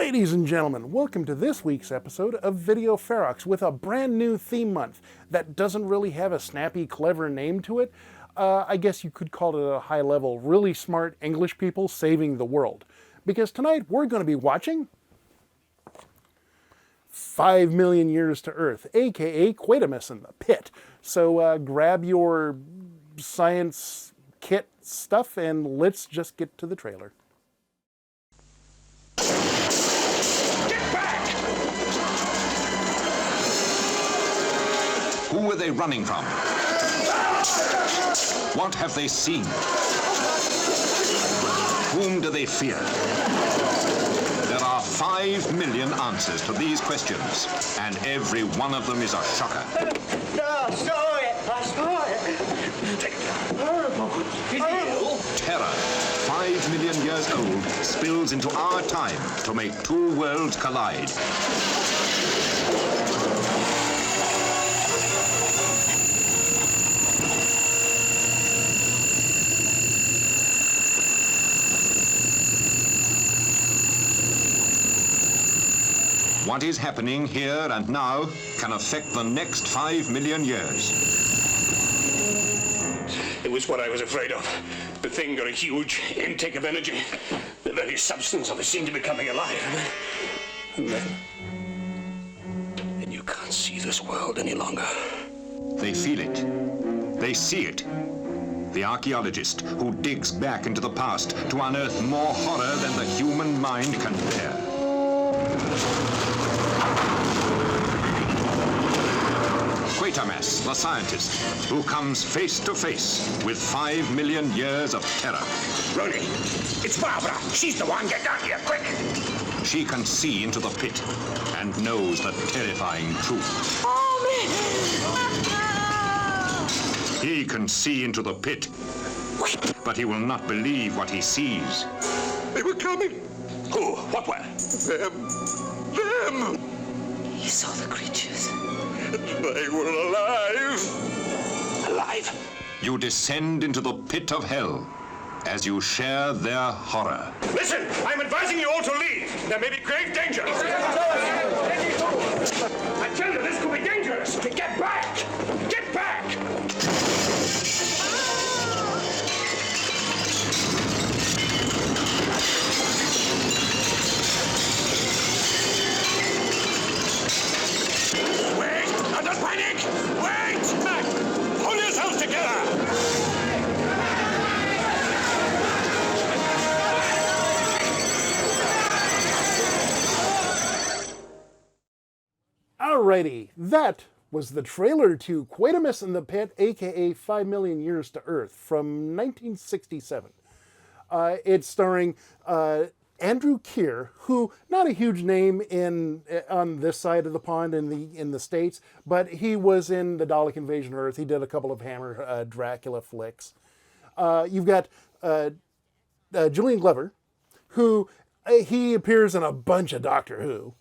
Ladies and gentlemen, welcome to this week's episode of Video Ferox with a brand new theme month that doesn't really have a snappy, clever name to it. I guess you could call it a high level, really smart English people saving the world. Because tonight we're going to be watching 5 Million Years to Earth, aka Quatermass in the Pit. So grab your science kit stuff and let's just get to the trailer. Who are they running from? What have they seen? Whom do they fear? There are 5 million answers to these questions, and every one of them is a shocker. No, I saw it. Horrible. Horrible. Terror, 5 million years old, spills into our time to make two worlds collide. What is happening here and now can affect the next 5 million years. It was what I was afraid of. The thing got a huge intake of energy. The very substance of it seemed to be coming alive. And then you can't see this world any longer. They feel it. They see it. The archaeologist who digs back into the past to unearth more horror than the human mind can bear. Quatermass, the scientist, who comes face to face with 5 million years of terror. Ronnie, it's Barbara. She's the one. Get down here, quick. She can see into the pit and knows the terrifying truth. He can see into the pit, but he will not believe what he sees. They were coming. Who? What were? Them. He saw the creatures. They were alive. Alive? You descend into the pit of hell as you share their horror. Listen, I'm advising you all to leave. There may be grave danger. I tell you, this could be dangerous. Get back! Get back! Wait! Don't panic! Wait! Hold yourselves together! Alrighty, that was the trailer to Quatermass in the Pit, aka 5 Million Years to Earth, from 1967. It's starring Andrew Keir, who, not a huge name on this side of the pond in the States, but he was in the Dalek Invasion Earth. He did a couple of Hammer Dracula flicks. You've got Julian Glover, who he appears in a bunch of Doctor Who.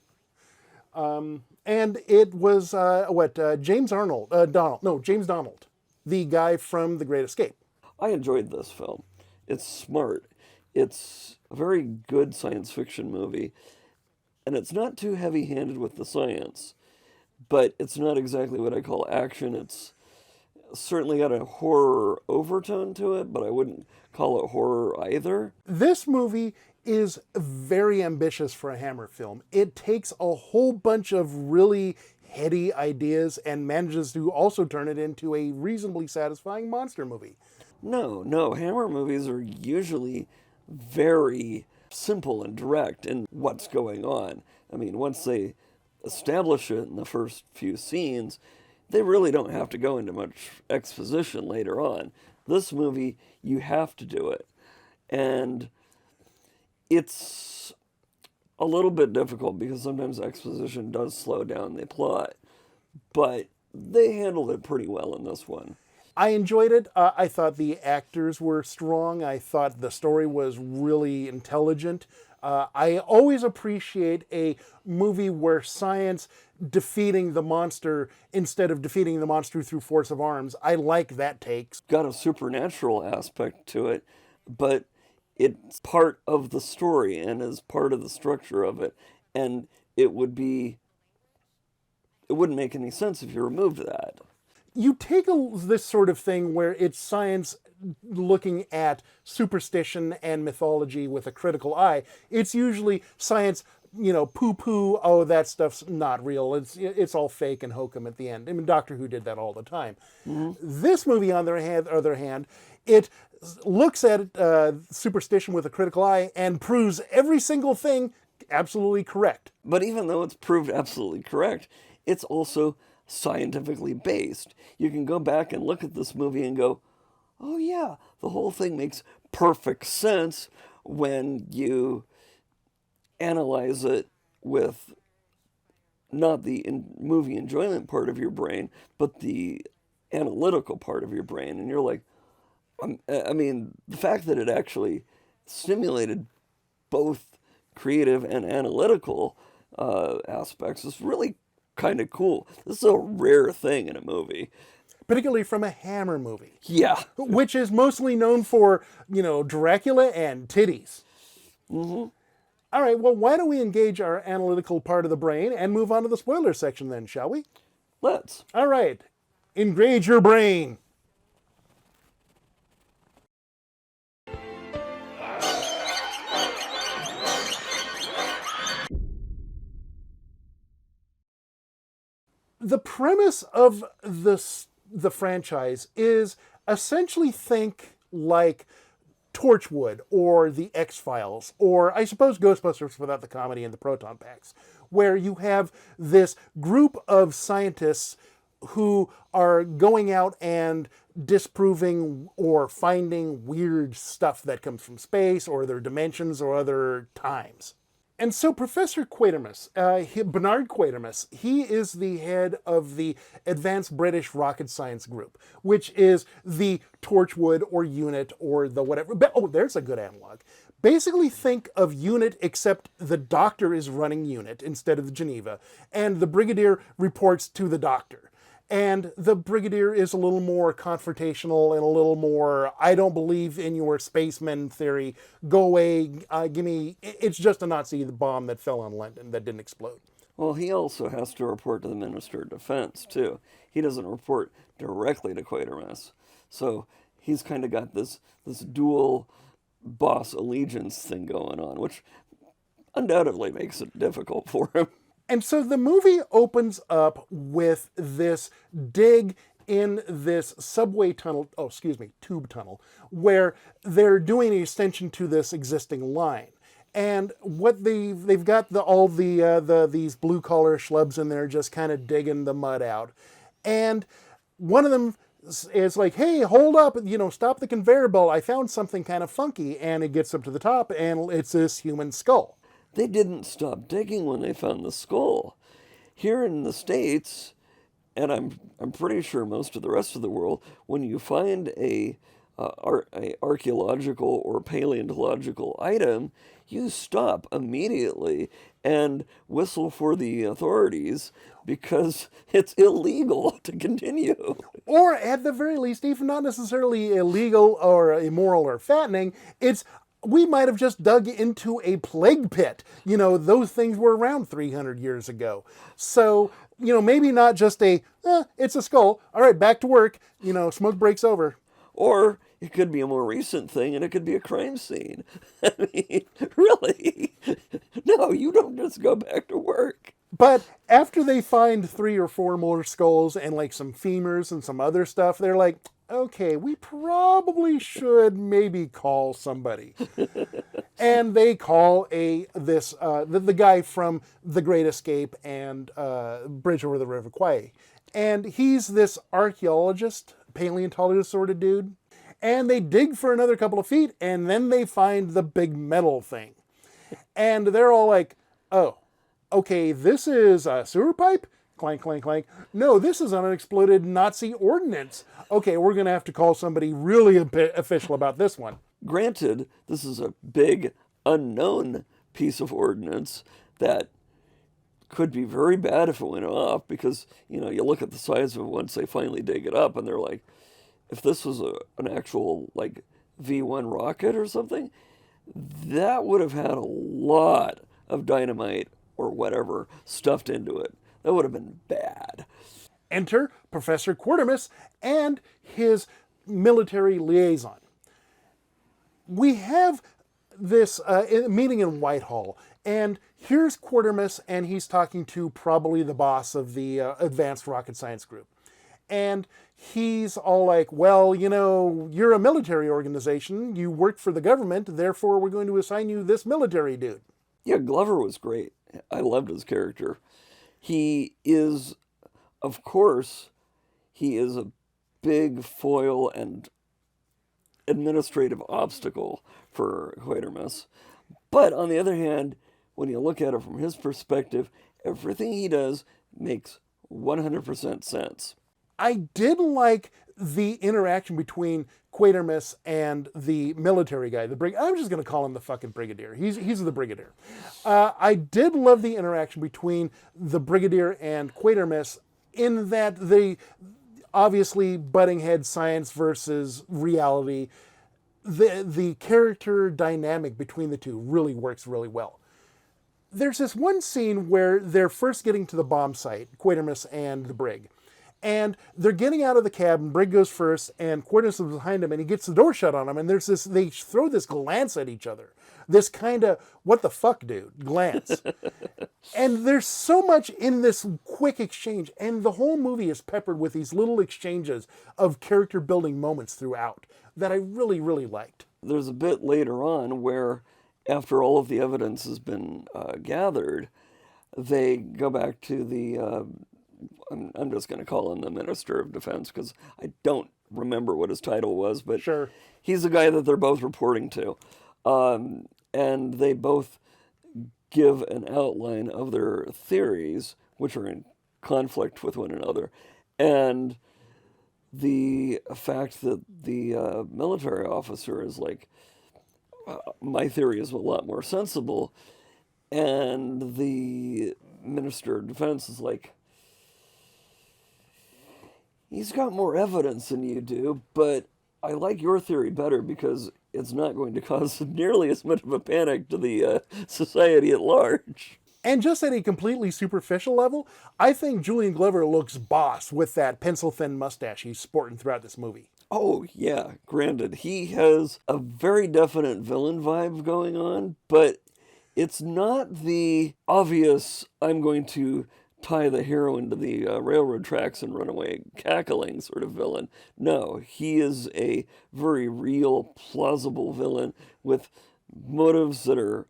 And it was James Donald, the guy from The Great Escape. I enjoyed this film. It's smart. It's a very good science fiction movie, and it's not too heavy-handed with the science, but it's not exactly what I call action. It's certainly got a horror overtone to it, but I wouldn't call it horror either. This movie is very ambitious for a Hammer film. It takes a whole bunch of really heady ideas and manages to also turn it into a reasonably satisfying monster movie. No, Hammer movies are usually very simple and direct in what's going on. I mean, once they establish it in the first few scenes, they really don't have to go into much exposition later on. This movie, you have to do it. And it's a little bit difficult because sometimes exposition does slow down the plot, but they handled it pretty well in this one. I enjoyed it. I thought the actors were strong. I thought the story was really intelligent. I always appreciate a movie where science defeating the monster instead of defeating the monster through force of arms. I like that take. Got a supernatural aspect to it, but it's part of the story and is part of the structure of it, And it wouldn't make any sense if you removed that. You take this sort of thing where it's science looking at superstition and mythology with a critical eye. It's usually science, poo-poo, oh, that stuff's not real. It's all fake and hokum at the end. I mean, Doctor Who did that all the time. Mm-hmm. This movie, on the other hand, it looks at superstition with a critical eye and proves every single thing absolutely correct. But even though it's proved absolutely correct, it's also scientifically based. You can go back and look at this movie and go, oh yeah, the whole thing makes perfect sense when you analyze it with not the movie enjoyment part of your brain, but the analytical part of your brain. And you're like, I mean, the fact that it actually stimulated both creative and analytical aspects is really kind of cool. This is a rare thing in a movie. Particularly from a Hammer movie. Yeah. Which is mostly known for, Dracula and titties. Mm-hmm. All right, well, why don't we engage our analytical part of the brain and move on to the spoiler section then, shall we? Let's. All right. Engage your brain. The premise of the franchise is essentially think like Torchwood or The X-Files, or I suppose Ghostbusters without the comedy and the proton packs, where you have this group of scientists who are going out and disproving or finding weird stuff that comes from space or other dimensions or other times. And so Professor Quatermass, Bernard Quatermass, he is the head of the Advanced British Rocket Science Group, which is the Torchwood or UNIT or the whatever. Oh, there's a good analog. Basically think of UNIT except the doctor is running UNIT instead of Geneva, and the brigadier reports to the doctor. And the brigadier is a little more confrontational and a little more, I don't believe in your spaceman theory. Go away, give me, it's just a Nazi bomb that fell on London that didn't explode. Well, he also has to report to the Minister of Defense, too. He doesn't report directly to Quatermass. So he's kind of got this dual boss allegiance thing going on, which undoubtedly makes it difficult for him. And so the movie opens up with this dig in this tube tunnel, where they're doing an extension to this existing line. And what they've got these blue collar schlubs in there just kind of digging the mud out. And one of them is like, hey, hold up, stop the conveyor belt. I found something kind of funky. And it gets up to the top and it's this human skull. They didn't stop digging when they found the skull. Here in the States, and I'm pretty sure most of the rest of the world, when you find a archaeological or paleontological item, you stop immediately and whistle for the authorities because it's illegal to continue. Or at the very least, even not necessarily illegal or immoral or fattening, we might have just dug into a plague pit. Those things were around 300 years ago. So, maybe not just it's a skull. All right, back to work. Smoke breaks over. Or it could be a more recent thing and it could be a crime scene. I mean, really? No, you don't just go back to work. But after they find 3 or 4 more skulls and like some femurs and some other stuff, they're like, okay, we probably should maybe call somebody. And they call the guy from The Great Escape and Bridge Over the River Kwai. And he's this archaeologist, paleontologist sort of dude. And they dig for another couple of feet, and then they find the big metal thing. And they're all like, oh, okay, this is a sewer pipe? Clank, clank, clank. No, this is an unexploded Nazi ordnance. Okay, we're going to have to call somebody really official about this one. Granted, this is a big, unknown piece of ordnance that could be very bad if it went off because, you look at the size of it once they finally dig it up and they're like, if this was an actual, V-1 rocket or something, that would have had a lot of dynamite or whatever stuffed into it. That would have been bad. Enter Professor Quatermass and his military liaison. We have this meeting in Whitehall, and here's Quatermass, and he's talking to probably the boss of the Advanced Rocket Science Group. And he's all like, well, you know, you're a military organization, you work for the government, therefore we're going to assign you this military dude. Yeah, Glover was great. I loved his character. He is, of course, he is a big foil and administrative obstacle for Quatermass. But on the other hand, when you look at it from his perspective, everything he does makes 100% sense. I did like the interaction between Quatermass and the military guy. I'm just going to call him the fucking brigadier. He's the brigadier. I did love the interaction between the brigadier and Quatermass in that they obviously butting head science versus reality. The character dynamic between the two really works really well. There's this one scene where they're first getting to the bomb site, Quatermass and the brig. And they're getting out of the cab, and Brig goes first, and Quatermass is behind him, and he gets the door shut on him, and there's this, they throw this glance at each other. This kind of, what the fuck, dude, glance. And there's so much in this quick exchange, and the whole movie is peppered with these little exchanges of character building moments throughout that I really, really liked. There's a bit later on where, after all of the evidence has been gathered, they go back to the... I'm just going to call him the Minister of Defense because I don't remember what his title was, but sure, he's the guy that they're both reporting to. And they both give an outline of their theories, which are in conflict with one another. And the fact that the military officer is like, my theory is a lot more sensible, and the Minister of Defense is like, he's got more evidence than you do, but I like your theory better because it's not going to cause nearly as much of a panic to the society at large. And just at a completely superficial level, I think Julian Glover looks boss with that pencil-thin mustache he's sporting throughout this movie. Oh, yeah, granted. He has a very definite villain vibe going on, but it's not the obvious, I'm going to tie the hero into the railroad tracks and run away cackling sort of villain. No, he is a very real, plausible villain with motives that are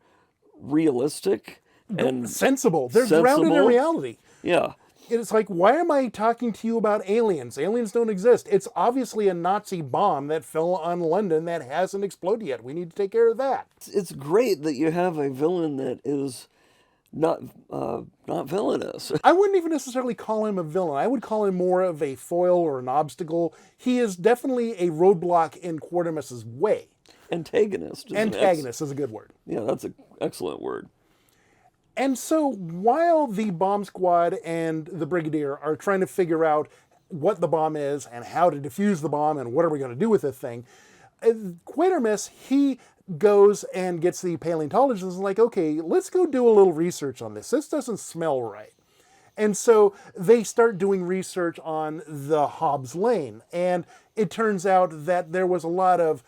realistic and sensible. They're sensible. grounded in reality. Yeah. It's like, why am I talking to you about aliens? Aliens don't exist. It's obviously a Nazi bomb that fell on London that hasn't exploded yet. We need to take care of that. It's great that you have a villain that is not villainous. I wouldn't even necessarily call him a villain. I would call him more of a foil or an obstacle. He is definitely a roadblock in Quatermass's way. Antagonist. Antagonist is a good word. Yeah, that's an excellent word. And so while the bomb squad and the brigadier are trying to figure out what the bomb is and how to defuse the bomb and what are we going to do with this thing, Quatermass, he goes and gets the paleontologist and is like, okay, let's go do a little research on this. This doesn't smell right. And so they start doing research on the Hobbs Lane. And it turns out that there was a lot of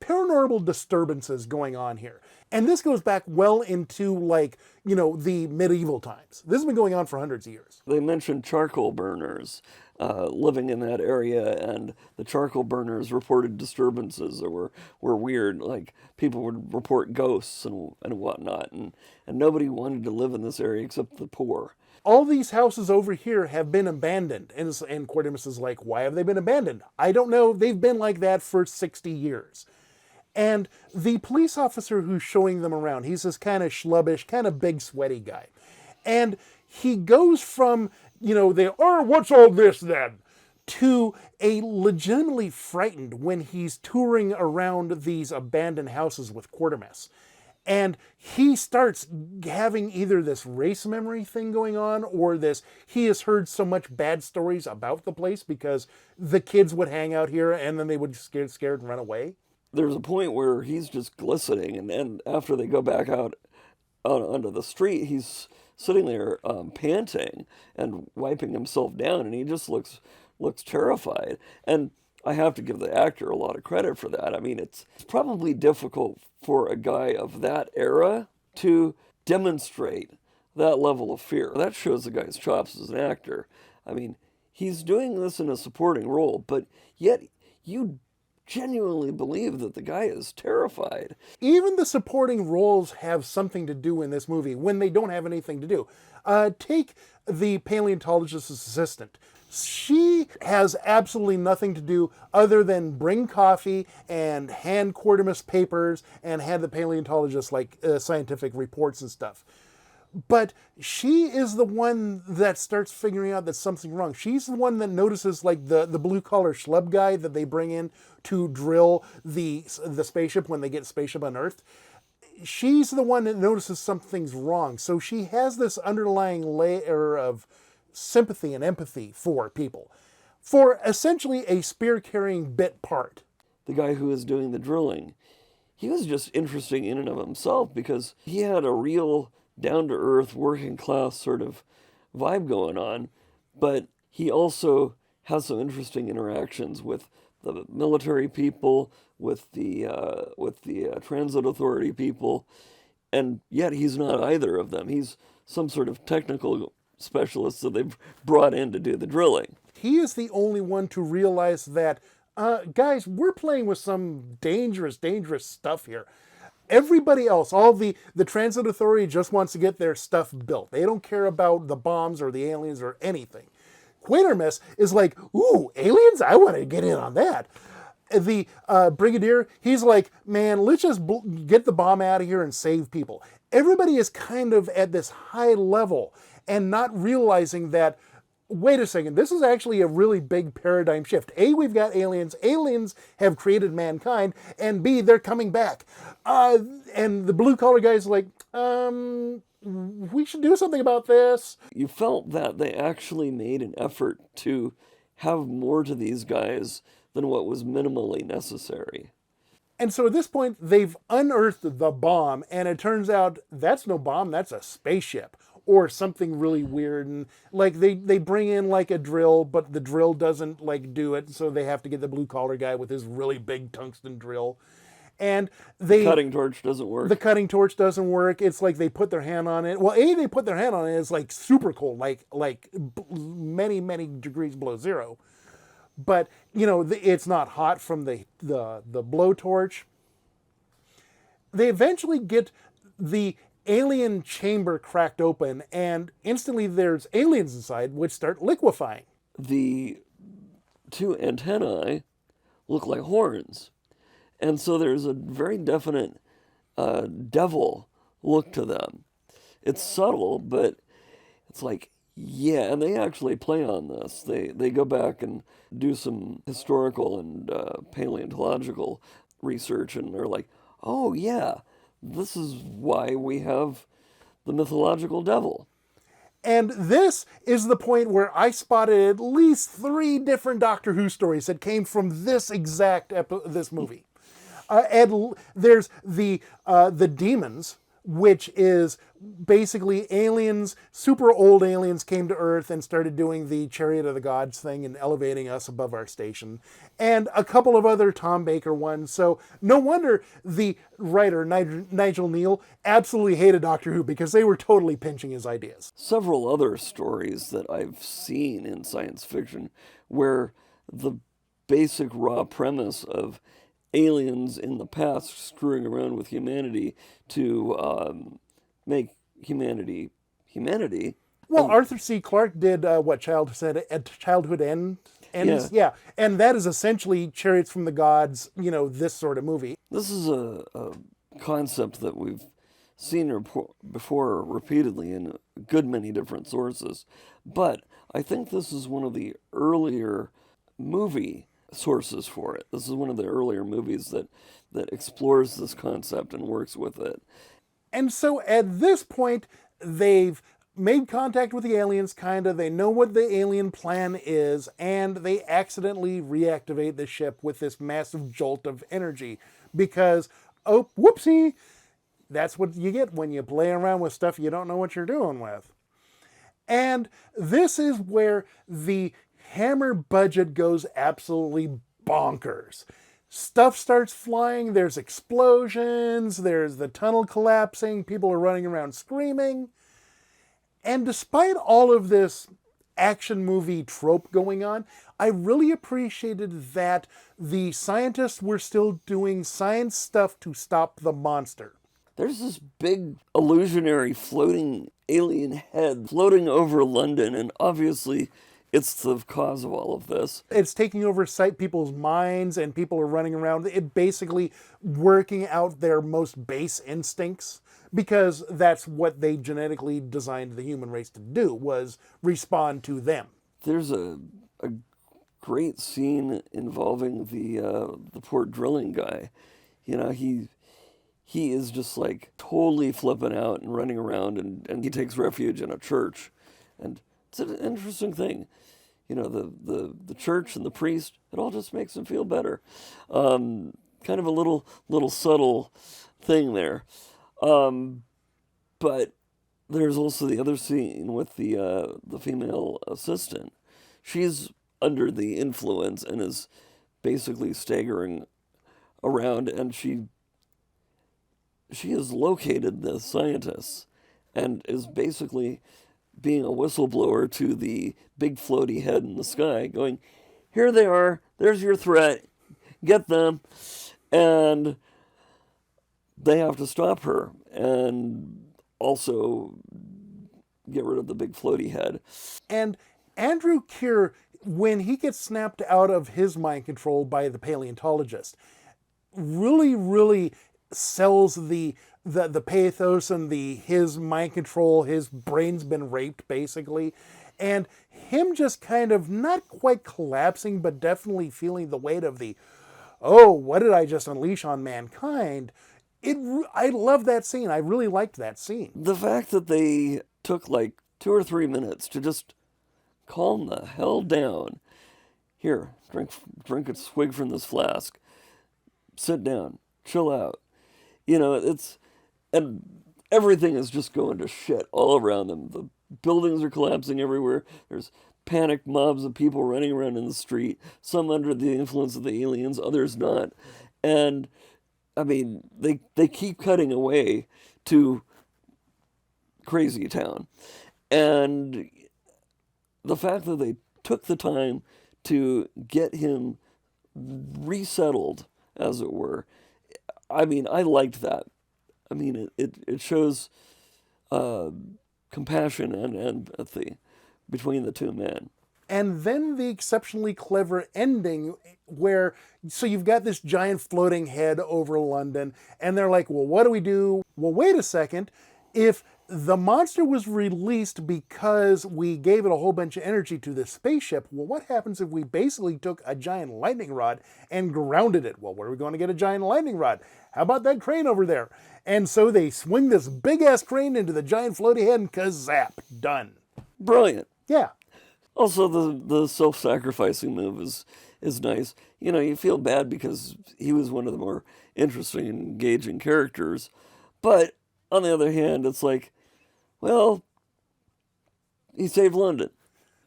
paranormal disturbances going on here. And this goes back well into, like, you know, the medieval times. This has been going on for hundreds of years. They mentioned charcoal burners living in that area, and the charcoal burners reported disturbances that were weird. Like, people would report ghosts and whatnot, and nobody wanted to live in this area except the poor. All these houses over here have been abandoned. And Quatermass is like, why have they been abandoned? I don't know. They've been like that for 60 years. And the police officer who's showing them around, he's this kind of schlubbish, kind of big, sweaty guy. And he goes from, you know, what's all this then? To a legitimately frightened when he's touring around these abandoned houses with Quatermass. And he starts having either this race memory thing going on or this, he has heard so much bad stories about the place because the kids would hang out here and then they would get scared and run away. There's a point where he's just glistening, and after they go back out onto the street, he's sitting there panting and wiping himself down, and he just looks terrified. And I have to give the actor a lot of credit for that. I mean, it's probably difficult for a guy of that era to demonstrate that level of fear. That shows the guy's chops as an actor. I mean, he's doing this in a supporting role, but yet you genuinely believe that the guy is terrified. Even the supporting roles have something to do in this movie when they don't have anything to do. Take the paleontologist's assistant. She has absolutely nothing to do other than bring coffee and hand Quatermass papers and hand the paleontologist scientific reports and stuff. But she is the one that starts figuring out that something's wrong. She's the one that notices the blue-collar schlub guy that they bring in to drill the spaceship when they get spaceship on Earth. She's the one that notices something's wrong. So she has this underlying layer of sympathy and empathy for people, for essentially a spear-carrying bit part. The guy who was doing the drilling, he was just interesting in and of himself because he had a real down-to-earth, working-class sort of vibe going on, but he also has some interesting interactions with the military people, with the transit authority people, and yet he's not either of them. He's some sort of technical specialists that they've brought in to do the drilling. He is the only one to realize that, guys, we're playing with some dangerous stuff here. Everybody else, all the transit authority just wants to get their stuff built. They don't care about the bombs or the aliens or anything. Quatermass is like, ooh, aliens? I want to get in on that. The brigadier, he's like, man, let's just get the bomb out of here and save people. Everybody is kind of at this high level and not realizing that, wait a second, this is actually a really big paradigm shift. A, we've got aliens. Aliens have created mankind. And B, they're coming back. And the blue-collar guy's like, we should do something about this. You felt that they actually made an effort to have more to these guys than what was minimally necessary. And so at this point, they've unearthed the bomb, and it turns out that's no bomb, that's a spaceship. Or something really weird, and they bring in a drill, but the drill doesn't do it, so they have to get the blue collar guy with his really big tungsten drill, and the cutting torch doesn't work. The cutting torch doesn't work. It's like they put their hand on it. Well, they put their hand on it. It's super cold, many degrees below zero. But it's not hot from the blowtorch. They eventually get the alien chamber cracked open, and instantly there's aliens inside which start liquefying. The two antennae look like horns, and so there's a very definite devil look to them. It's subtle, but it's like, yeah, and they actually play on this. They go back and do some historical and paleontological research, and they're like, oh yeah, this is why we have the mythological devil. And this is the point where I spotted at least 3 different Doctor Who stories that came from this exact this movie. And there's the demons, which is basically aliens, super old aliens came to Earth and started doing the Chariot of the Gods thing and elevating us above our station. And a couple of other Tom Baker ones. So no wonder the writer, Nigel Kneale, absolutely hated Doctor Who because they were totally pinching his ideas. Several other stories that I've seen in science fiction where the basic raw premise of aliens in the past screwing around with humanity to make humanity. Well, Arthur C. Clarke did Childhood Ends? Yeah. And that is essentially Chariots from the Gods, this sort of movie. This is a concept that we've seen before repeatedly in a good many different sources, but I think this is one of the earlier movie sources for it. This is one of the earlier movies that explores this concept and works with it. And so at this point, they've made contact with the aliens, they know what the alien plan is, and they accidentally reactivate the ship with this massive jolt of energy because, oh, whoopsie, That's what you get when you play around with stuff you don't know what you're doing with. And this is where the Hammer budget goes absolutely bonkers. Stuff starts flying, there's explosions, there's the tunnel collapsing, people are running around screaming. And despite all of this action movie trope going on, I really appreciated that the scientists were still doing science stuff to stop the monster. There's this big illusionary floating alien head floating over London, and obviously it's the cause of all of this. It's taking over people's minds, and people are running around, it basically working out their most base instincts, because that's what they genetically designed the human race to do, was respond to them. There's a great scene involving the poor drilling guy. You know, he is just like totally flipping out and running around, and he takes refuge in a church. And it's an interesting thing. You know, the church and the priest, it all just makes him feel better. Kind of a little subtle thing there. But there's also the other scene with the female assistant. She's under the influence and is basically staggering around, and she has located the scientists and is basically being a whistleblower to the big floaty head in the sky, going, here they are, there's your threat, get them. And they have to stop her and also get rid of the big floaty head. And Andrew Keir, when he gets snapped out of his mind control by the paleontologist, really sells the pathos and his mind control, his brain's been raped, basically. And him just kind of not quite collapsing, but definitely feeling the weight of what did I just unleash on mankind? I love that scene. I really liked that scene. The fact that they took like 2 or 3 minutes to just calm the hell down. Here, drink a swig from this flask. Sit down, chill out. You know, and everything is just going to shit all around them. The buildings are collapsing everywhere. There's panicked mobs of people running around in the street, some under the influence of the aliens, others not. And I mean, they keep cutting away to Crazy Town. And the fact that they took the time to get him resettled, as it were, I mean, I liked that. I mean, it shows compassion and empathy between the two men. And then the exceptionally clever ending where, so you've got this giant floating head over London, and they're like, well, what do we do? Well, wait a second. If the monster was released because we gave it a whole bunch of energy to the spaceship, well, what happens if we basically took a giant lightning rod and grounded it? Well, where are we going to get a giant lightning rod? How about that crane over there? And so they swing this big-ass crane into the giant floaty head and kazap, done. Brilliant. Yeah. Also, the self-sacrificing move is nice. You know, you feel bad because he was one of the more interesting and engaging characters. But on the other hand, it's like, well, he saved London.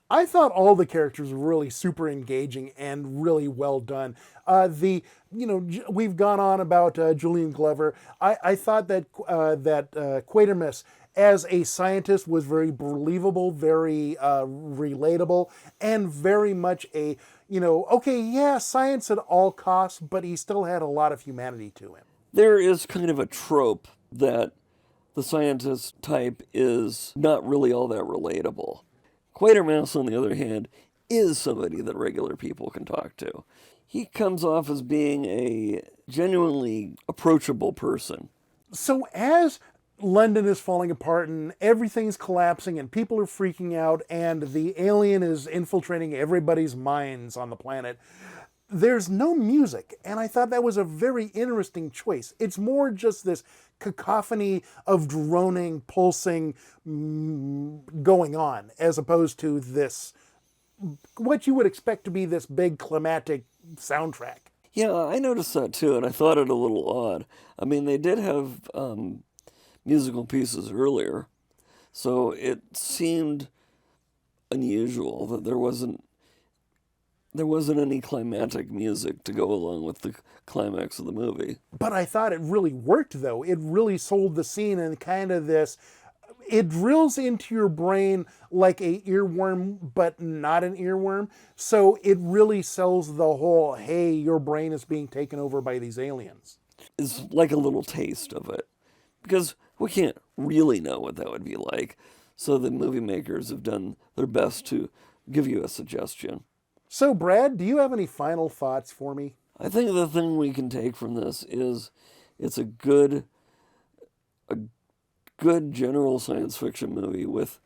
I thought all the characters were really super engaging and really well done. We've gone on about Julian Glover. I thought that Quatermass as a scientist was very believable, very relatable, and very much science at all costs, but he still had a lot of humanity to him. There is kind of a trope that the scientist type is not really all that relatable. Quatermass, on the other hand, is somebody that regular people can talk to. He comes off as being a genuinely approachable person. So as London is falling apart and everything's collapsing and people are freaking out and the alien is infiltrating everybody's minds on the planet, there's no music. And I thought that was a very interesting choice. It's more just this cacophony of droning, pulsing going on, as opposed to this, what you would expect to be this big climatic soundtrack. Yeah, I noticed that too, and I thought it a little odd. I mean, they did have musical pieces earlier. So it seemed unusual that there wasn't any climactic music to go along with the climax of the movie. But I thought it really worked, though. It really sold the scene and kind of this, it drills into your brain like a earworm, but not an earworm. So it really sells the whole, hey, your brain is being taken over by these aliens. It's like a little taste of it. Because we can't really know what that would be like. So the movie makers have done their best to give you a suggestion. So, Brad, do you have any final thoughts for me? I think the thing we can take from this is it's a good general science fiction movie with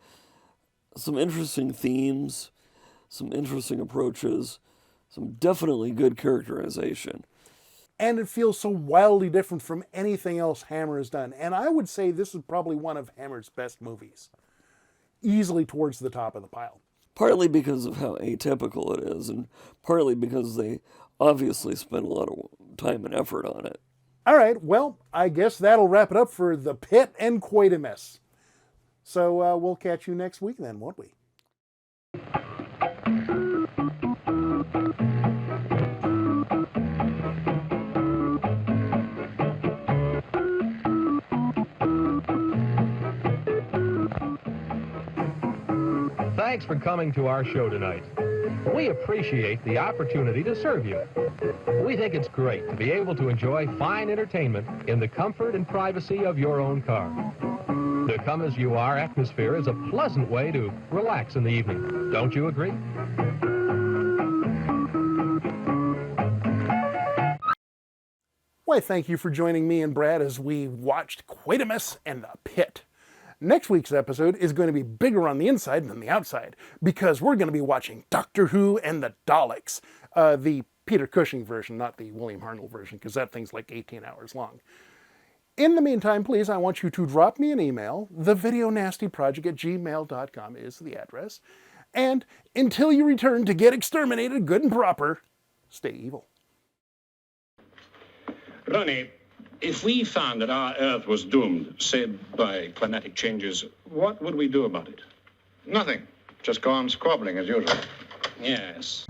some interesting themes, some interesting approaches, some definitely good characterization. And it feels so wildly different from anything else Hammer has done. And I would say this is probably one of Hammer's best movies. Easily towards the top of the pile. Partly because of how atypical it is, and partly because they obviously spent a lot of time and effort on it. All right, well, I guess that'll wrap it up for The Pit and Quatermass. So we'll catch you next week then, won't we? Thanks for coming to our show tonight. We appreciate the opportunity to serve you. We think it's great to be able to enjoy fine entertainment in the comfort and privacy of your own car. The come-as-you-are atmosphere is a pleasant way to relax in the evening. Don't you agree? Why, thank you for joining me and Brad as we watched Quatermass and The Pit. Next week's episode is going to be bigger on the inside than the outside, because we're going to be watching Doctor Who and the Daleks, the Peter Cushing version, not the William Hartnell version, because that thing's like 18 hours long. In the meantime, please, I want you to drop me an email. thevideonastyproject@gmail.com is the address. And until you return to get exterminated good and proper, stay evil. Ronnie, if we found that our Earth was doomed, say by climatic changes, what would we do about it? Nothing. Just go on squabbling as usual. Yes.